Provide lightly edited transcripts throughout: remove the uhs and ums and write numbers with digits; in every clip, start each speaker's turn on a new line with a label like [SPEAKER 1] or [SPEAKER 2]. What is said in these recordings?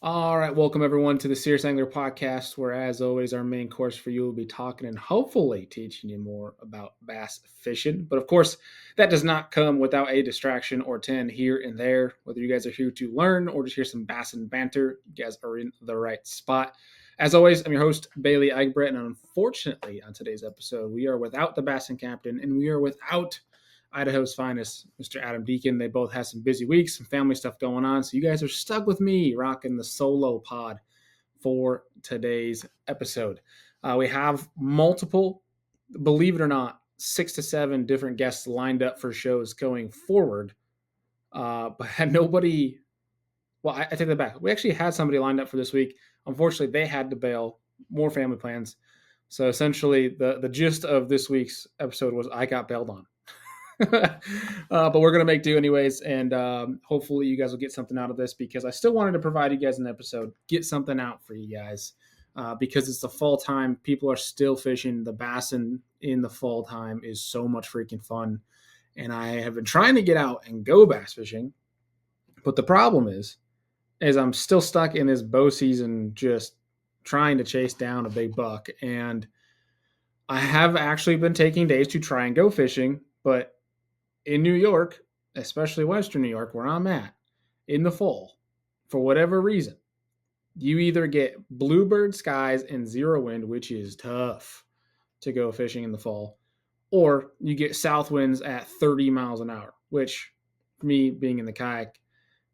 [SPEAKER 1] All right, welcome everyone to the Serious Angler Podcast, where, as always, our main course for you will be talking and hopefully teaching you more about bass fishing. But of course, that does not come without a distraction or 10 here and there. Whether you guys are here to learn or just hear some bass and banter, you guys are in the right spot. As always, I'm your host, Bailey Eichbrett, and unfortunately, on today's episode, we are without the Bassin Captain and we are without Idaho's finest, Mr. Adam Deacon. They both have some busy weeks, some family stuff going on. So you guys are stuck with me rocking the solo pod for today's episode. We have multiple, believe it or not, 6 to 7 different guests lined up for shows going forward. But had nobody, well, I take that back. We actually had somebody lined up for this week. Unfortunately, they had to bail, more family plans. So essentially, the gist of this week's episode was I got bailed on. But we're going to make do anyways. And hopefully you guys will get something out of this because I still wanted to provide you guys an episode, get something out for you guys because it's the fall time. People are still fishing. The bassin in the fall time is so much freaking fun. And I have been trying to get out and go bass fishing. But the problem is I'm still stuck in this bow season just trying to chase down a big buck. And I have actually been taking days to try and go fishing, but in New York, especially Western New York, where I'm at, in the fall, for whatever reason, you either get bluebird skies and zero wind, which is tough to go fishing in the fall, or you get south winds at 30 miles an hour, which, me being in the kayak,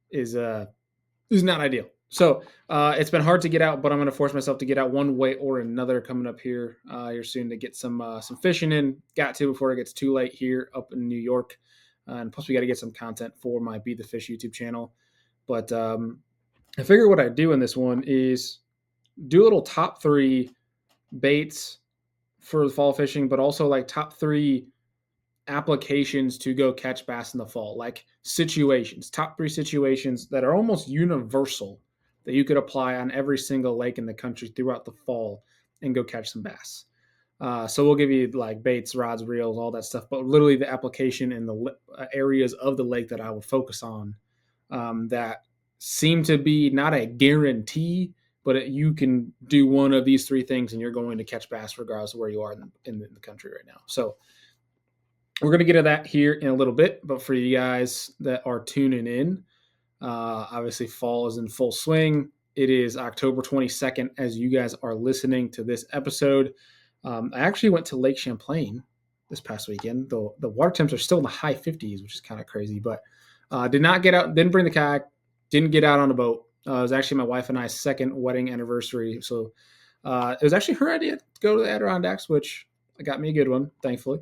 [SPEAKER 1] is not ideal. So it's been hard to get out, but I'm going to force myself to get out one way or another coming up here soon to get some fishing in. Got to before it gets too late here up in New York, and plus we got to get some content for my Be the Fish YouTube channel. But I figure what I do in this one is do a little top 3 baits for the fall fishing, but also like top 3 applications to go catch bass in the fall, like situations, top 3 situations that are almost universal that you could apply on every single lake in the country throughout the fall and go catch some bass. So we'll give you like baits, rods, reels, all that stuff, but literally the application in the areas of the lake that I would focus on that seem to be not a guarantee, but you can do one of these 3 things and you're going to catch bass regardless of where you are in the country right now. So we're going to get to that here in a little bit, but for you guys that are tuning in, obviously fall is in full swing. It is October 22nd as you guys are listening to this episode. I actually went to Lake Champlain this past weekend. The water temps are still in the high 50s, which is kind of crazy, but did not get out, didn't bring the kayak, didn't get out on a boat. It was actually my wife and I's second wedding anniversary. So it was actually her idea to go to the Adirondacks, which got me a good one, thankfully.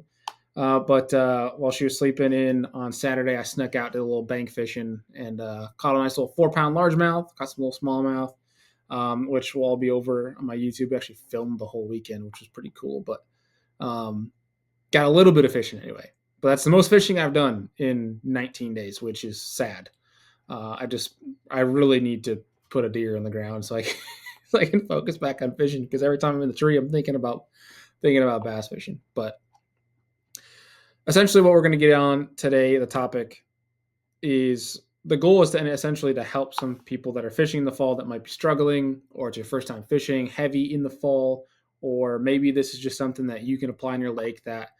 [SPEAKER 1] But while she was sleeping in on Saturday, I snuck out to a little bank fishing and caught a nice little 4-pound largemouth, caught some little smallmouth, which will all be over on my YouTube. I actually filmed the whole weekend, which was pretty cool, but got a little bit of fishing anyway. But that's the most fishing I've done in 19 days, which is sad. I really need to put a deer on the ground so so I can focus back on fishing because every time I'm in the tree, I'm thinking about bass fishing. But essentially what we're going to get on today, the topic is the goal is to essentially to help some people that are fishing in the fall that might be struggling, or it's your first time fishing heavy in the fall, or maybe this is just something that you can apply in your lake that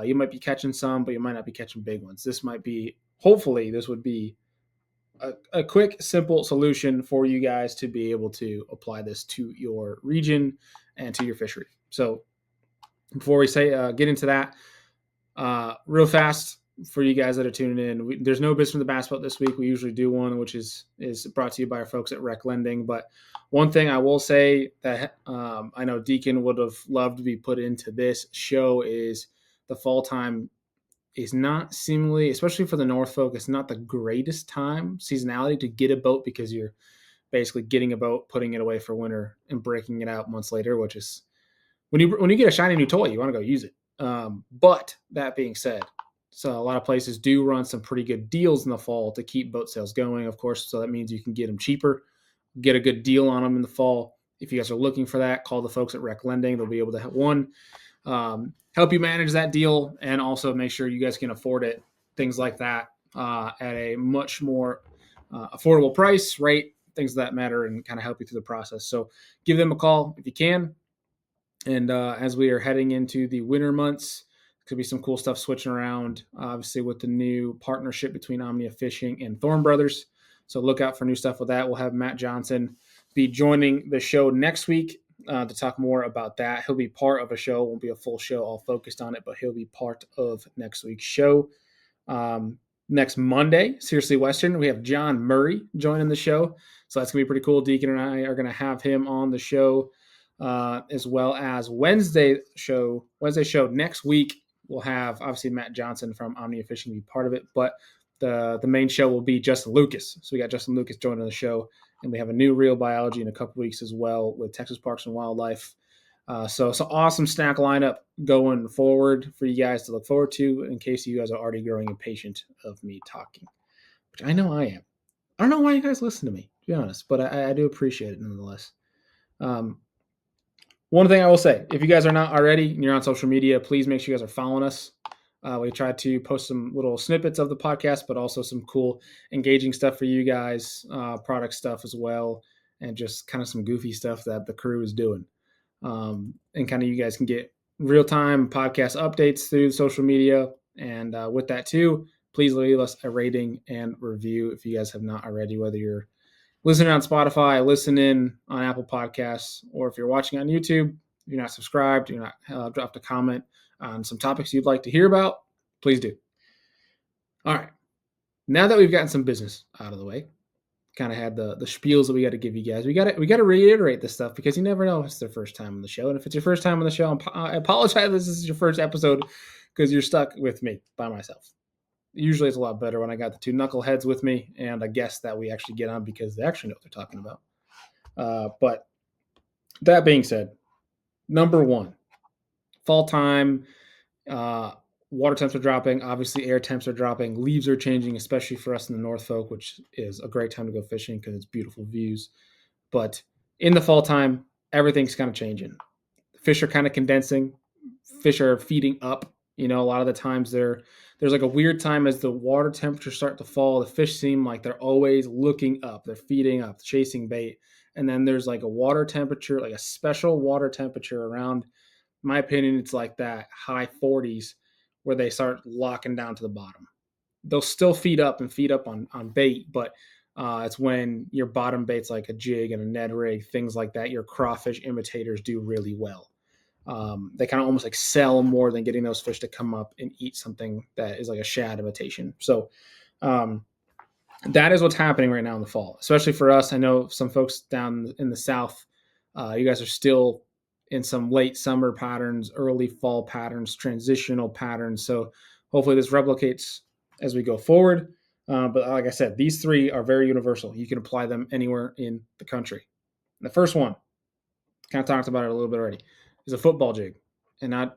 [SPEAKER 1] you might be catching some, but you might not be catching big ones. This might be, hopefully this would be a quick, simple solution for you guys to be able to apply this to your region and to your fishery. So before we get into that, real fast for you guys that are tuning in, there's no Biz from the Bass Boat this week. We usually do one, which is brought to you by our folks at Rec Lending. But one thing I will say that I know Deacon would have loved to be put into this show is the fall time is not seemingly, especially for the North folk, it's not the greatest time seasonality to get a boat because you're basically getting a boat, putting it away for winter, and breaking it out months later, which is when you get a shiny new toy, you want to go use it. But that being said, so a lot of places do run some pretty good deals in the fall to keep boat sales going, of course. So that means you can get them cheaper, get a good deal on them in the fall. If you guys are looking for that, call the folks at Rec Lending. They'll be able to help you manage that deal and also make sure you guys can afford it. Things like that at a much more affordable price, rate, things of that matter, and kind of help you through the process. So give them a call if you can. And as we are heading into the winter months, could be some cool stuff switching around, obviously, with the new partnership between Omnia Fishing and Thorn Brothers. So look out for new stuff with that. We'll have Matt Johnson be joining the show next week to talk more about that. He'll be part of a show, won't be a full show all focused on it, but he'll be part of next week's show. Next Monday, Seriously Western, we have John Murray joining the show. So that's going to be pretty cool. Deacon and I are going to have him on the show, as well as Wednesday show next week. We'll have obviously Matt Johnson from Omnia Fishing be part of it, but the main show will be Justin Lucas. So we got Justin Lucas joining the show, and we have a new Real Biology in a couple weeks as well with Texas Parks and Wildlife. So it's an awesome snack lineup going forward for you guys to look forward to, in case you guys are already growing impatient of me talking, which I know I am. I don't know why you guys listen to me, to be honest, but I do appreciate it nonetheless. One thing I will say, if you guys are not already and you're on social media, please make sure you guys are following us. We try to post some little snippets of the podcast, but also some cool, engaging stuff for you guys, product stuff as well, and just kind of some goofy stuff that the crew is doing. And kind of you guys can get real-time podcast updates through social media. And with that too, please leave us a rating and review if you guys have not already, whether you're listening on Spotify, listening on Apple Podcasts, or if you're watching on YouTube, if you're not subscribed, you're not dropped a comment on some topics you'd like to hear about, please do. All right. Now that we've gotten some business out of the way, kind of had the spiels that we got to give you guys. We got to reiterate this stuff because you never know if it's their first time on the show. And if it's your first time on the show, I apologize. This is your first episode because you're stuck with me by myself. Usually it's a lot better when I got the two knuckleheads with me and a guest that we actually get on because they actually know what they're talking about. But that being said, number one, fall time, water temps are dropping. Obviously, air temps are dropping. Leaves are changing, especially for us in the North Folk, which is a great time to go fishing because it's beautiful views. But in the fall time, everything's kind of changing. Fish are kind of condensing. Fish are feeding up. A lot of the times there's like a weird time as the water temperatures start to fall. The fish seem like they're always looking up. They're feeding up, chasing bait. And then there's like a water temperature, like a special water temperature around, in my opinion, it's like that high 40s where they start locking down to the bottom. They'll still feed up on bait, but it's when your bottom bait's like a jig and a Ned rig, things like that. Your crawfish imitators do really well. They kind of almost excel more than getting those fish to come up and eat something that is like a shad imitation. So that is what's happening right now in the fall, especially for us. I know some folks down in the South, you guys are still in some late summer patterns, early fall patterns, transitional patterns. So hopefully this replicates as we go forward. But like I said, these three are very universal. You can apply them anywhere in the country. And the first one, kind of talked about it a little bit already, is a football jig. And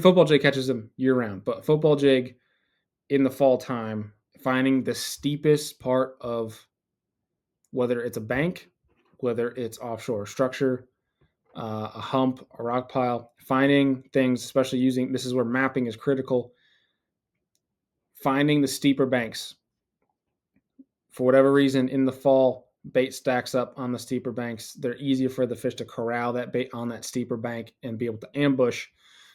[SPEAKER 1] football jig catches them year round, but football jig in the fall time, finding the steepest part of whether it's a bank, whether it's offshore structure, a hump, a rock pile, finding things, especially this is where mapping is critical, finding the steeper banks. For whatever reason, in the fall, bait stacks up on the steeper banks. They're easier for the fish to corral that bait on that steeper bank and be able to ambush.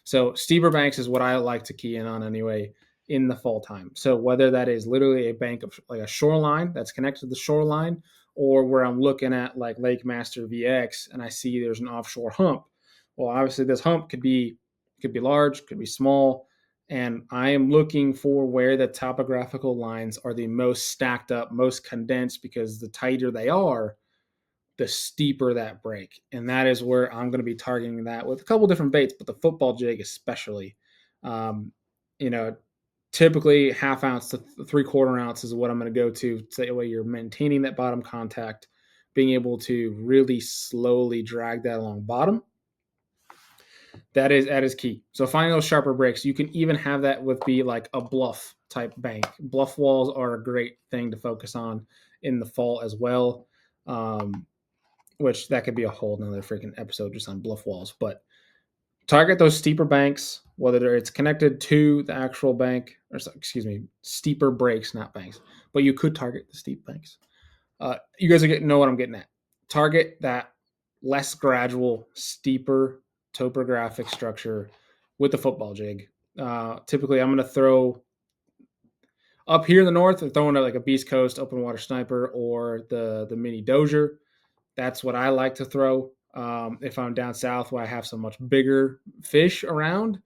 [SPEAKER 1] So steeper banks is what I like to key in on anyway in the fall time. So whether that is literally a bank of like a shoreline that's connected to the shoreline, or where I'm looking at like Lake Master VX and I see there's an offshore hump. Well, obviously this hump could be large, could be small, and I am looking for where the topographical lines are the most stacked up, most condensed, because the tighter they are, the steeper that break. And that is where I'm going to be targeting that with a couple different baits, but the football jig especially. Typically half ounce to 3/4 ounce is what I'm going to go to. So that way you're maintaining that bottom contact, being able to really slowly drag that along bottom. That is key. So finding those sharper breaks, you can even have that with be like a bluff type bank. Bluff walls are a great thing to focus on in the fall as well. Which that could be a whole nother freaking episode just on bluff walls. But target those steeper banks, whether it's connected to the actual bank, or steeper breaks, not banks. But you could target the steep banks. You guys are getting know what I'm getting at. Target that less gradual, steeper topographic structure with the football jig. Typically, I'm going to throw up here in the north. I'm throwing like a Beast Coast open water sniper or the mini Dozier. That's what I like to throw. If I'm down south where I have some much bigger fish around,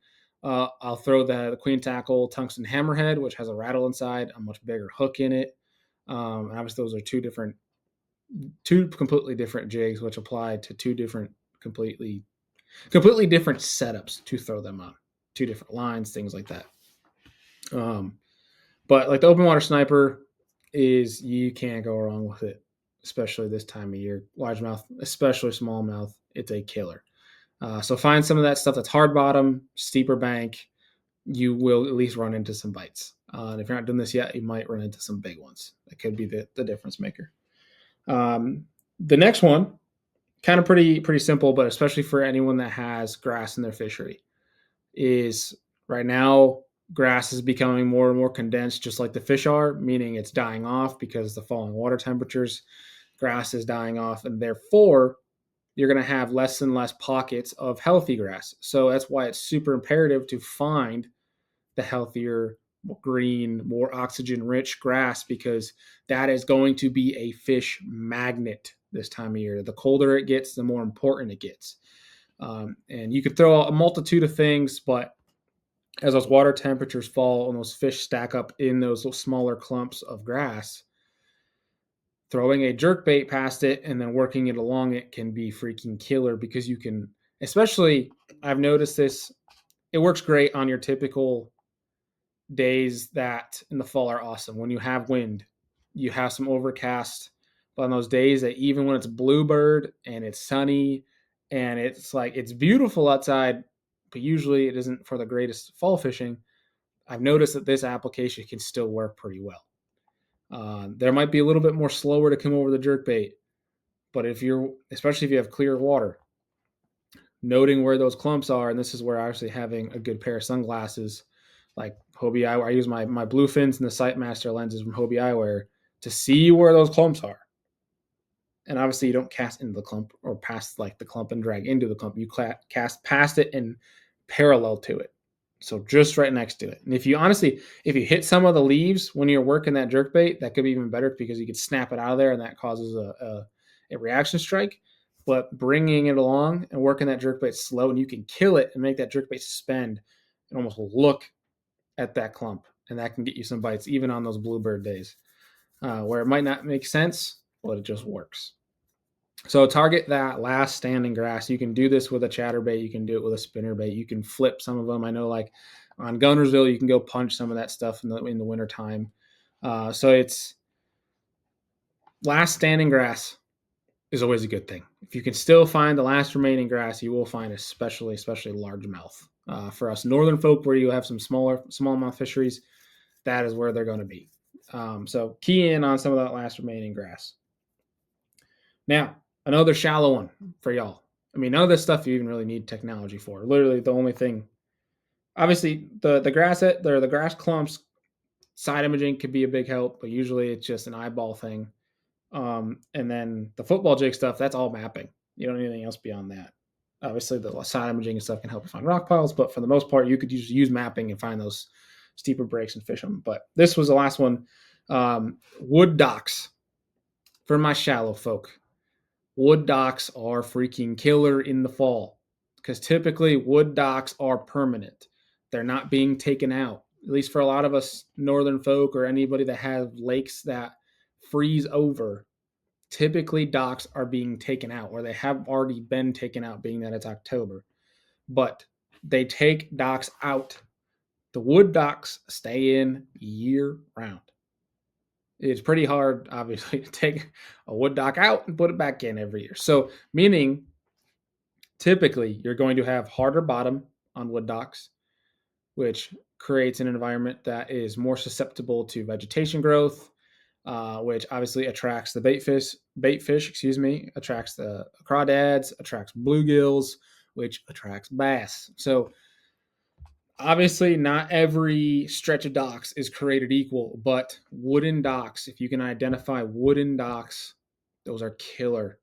[SPEAKER 1] I'll throw the Queen Tackle Tungsten Hammerhead, which has a rattle inside, a much bigger hook in it. And obviously, those are two completely different jigs, which apply to two different completely different setups to throw them on, two different lines, things like that. But like the open water sniper is you can't go wrong with it, especially this time of year. Largemouth, especially smallmouth, it's a killer. So find some of that stuff that's hard bottom, steeper bank. You will at least run into some bites. And if you're not doing this yet, you might run into some big ones. That could be the difference maker. The next one, kind of pretty simple, but especially for anyone that has grass in their fishery, is right now grass is becoming more and more condensed, just like the fish are, meaning it's dying off because the falling water temperatures. Grass is dying off, and therefore you're going to have less and less pockets of healthy grass. So that's why it's super imperative to find the healthier, green, more oxygen rich grass, because that is going to be a fish magnet this time of year. The colder it gets, the more important it gets. And you could throw a multitude of things, but as those water temperatures fall and those fish stack up in those smaller clumps of grass, throwing a jerk bait past it and then working it along it can be freaking killer, because you can, especially, I've noticed this, it works great on your typical days that in the fall are awesome. When you have wind, you have some overcast, but on those days that even when it's bluebird and it's sunny and it's like it's beautiful outside, but usually it isn't for the greatest fall fishing, I've noticed that this application can still work pretty well. There might be a little bit more slower to come over the jerk bait, but especially if you have clear water, noting where those clumps are, and this is where actually having a good pair of sunglasses like Hobie Eyewear. I use my blue fins and the Sightmaster lenses from Hobie Eyewear to see where those clumps are. And obviously, you don't cast into the clump or past like the clump and drag into the clump. You cast past it and parallel to it. So just right next to it. And if you hit some of the leaves when you're working that jerkbait, that could be even better because you could snap it out of there and that causes a reaction strike. But bringing it along and working that jerkbait slow, and you can kill it and make that jerkbait suspend and almost look at that clump. And that can get you some bites, even on those bluebird days where it might not make sense, but it just works. So target that last standing grass. You can do this with a chatterbait. You can do it with a spinnerbait. You can flip some of them. I know, like on Gunnersville, you can go punch some of that stuff in the winter time. So it's last standing grass is always a good thing. If you can still find the last remaining grass, you will find especially largemouth. For us northern folk, where you have some smallmouth fisheries, that is where they're going to be. So key in on some of that last remaining grass. Now, another shallow one for y'all. I mean, none of this stuff you even really need technology for. Literally, the only thing, obviously, the grass clumps, side imaging could be a big help, but usually it's just an eyeball thing. And then the football jig stuff, that's all mapping. You don't need anything else beyond that. Obviously, the side imaging and stuff can help you find rock piles, but for the most part, you could just use mapping and find those steeper breaks and fish them. But this was the last one. Wood docks for my shallow folk. Wood docks are freaking killer in the fall because typically wood docks are permanent. They're not being taken out. At least for a lot of us northern folk or anybody that have lakes that freeze over, typically docks are being taken out, or they have already been taken out, being that it's October. But they take docks out. The wood docks stay in year round. It's pretty hard, obviously, to take a wood dock out and put it back in every year. So, meaning typically you're going to have harder bottom on wood docks, which creates an environment that is more susceptible to vegetation growth, which obviously attracts the bait fish, attracts the crawdads, attracts bluegills, which attracts bass. So Obviously, not every stretch of docks is created equal, but wooden docks, if you can identify wooden docks, those are killer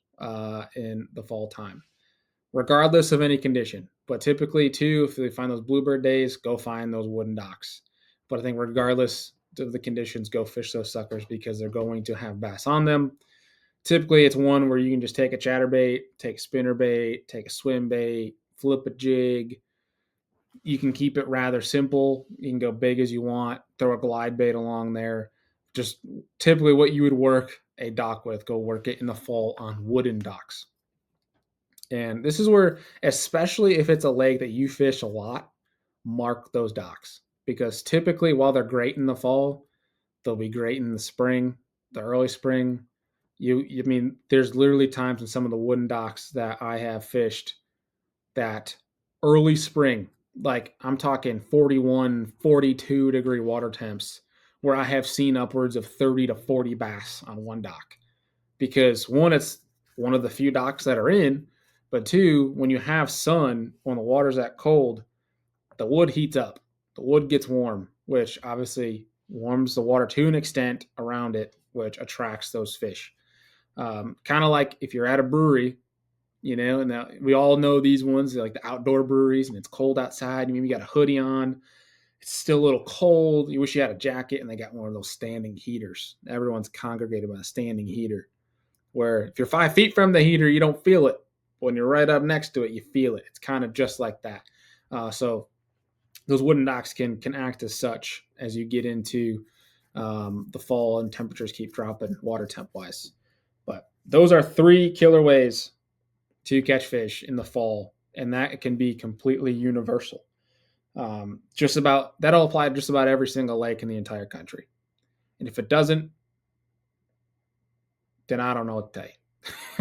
[SPEAKER 1] in the fall time, regardless of any condition. But typically, too, if they find those bluebird days, go find those wooden docks. But I think regardless of the conditions, go fish those suckers because they're going to have bass on them. Typically, it's one where you can just take a chatterbait, take a spinnerbait, take a swim bait, flip a jig. You can keep it rather simple. You can go big as you want, throw a glide bait along there. Just typically what you would work a dock with, go work it in the fall on wooden docks. And this is where, especially if it's a lake that you fish a lot, mark those docks. Because typically, while they're great in the fall, they'll be great in the spring, the early spring. I mean, there's literally times in some of the wooden docks that I have fished that early spring, like I'm talking 41, 42-degree water temps, where I have seen upwards of 30 to 40 bass on one dock. Because one, it's one of the few docks that are in, but two, when you have sun, when the water's that cold, the wood heats up. The wood gets warm, which obviously warms the water to an extent around it, which attracts those fish. Kind of like if you're at a brewery, and we all know these ones, like the outdoor breweries, and it's cold outside. You maybe got a hoodie on. It's still a little cold. You wish you had a jacket, and they got one of those standing heaters. Everyone's congregated by a standing heater, where if you're 5 feet from the heater, you don't feel it. When you're right up next to it, you feel it. It's kind of just like that. So those wooden docks can act as such as you get into the fall and temperatures keep dropping water temp wise. But those are 3 killer ways to catch fish in the fall, and that can be completely universal. Just about that'll apply to just about every single lake in the entire country. And if it doesn't, then I don't know what to tell you.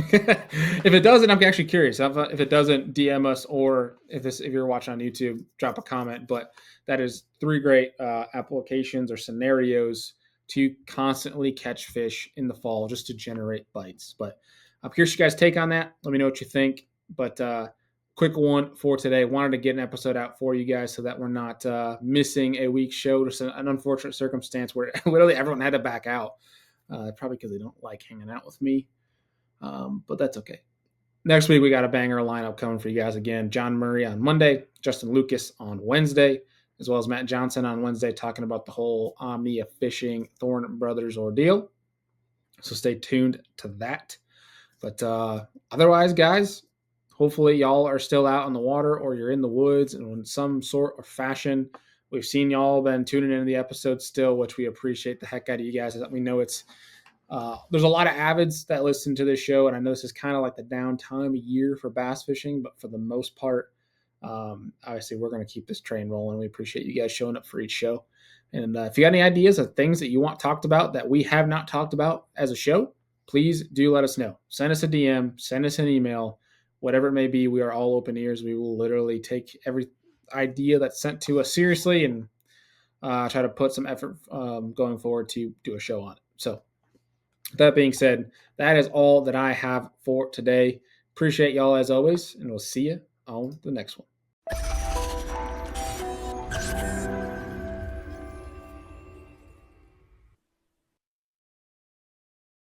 [SPEAKER 1] If it doesn't, I'm actually curious. If it doesn't, DM us, or if you're watching on YouTube, drop a comment. But that is 3 great applications or scenarios to constantly catch fish in the fall, just to generate bites. But I'm curious you guys' take on that. Let me know what you think. But quick one for today. Wanted to get an episode out for you guys so that we're not missing a week's show. Just an unfortunate circumstance where literally everyone had to back out. Probably because they don't like hanging out with me. But that's okay. Next week, we got a banger lineup coming for you guys again. John Murray on Monday, Justin Lucas on Wednesday, as well as Matt Johnson on Wednesday, talking about the whole Omnia Fishing Thorn Brothers ordeal. So stay tuned to that. But otherwise, guys, hopefully y'all are still out on the water or you're in the woods and in some sort of fashion. We've seen y'all been tuning into the episode still, which we appreciate the heck out of you guys. We know it's there's a lot of avids that listen to this show, and I know this is kind of like the downtime of year for bass fishing, but for the most part, obviously we're going to keep this train rolling. We appreciate you guys showing up for each show. And if you got any ideas of things that you want talked about that we have not talked about as a show, please do let us know. Send us a DM, send us an email, whatever it may be. We are all open ears. We will literally take every idea that's sent to us seriously and try to put some effort going forward to do a show on it. So that being said, that is all that I have for today. Appreciate y'all as always, and we'll see you on the next one.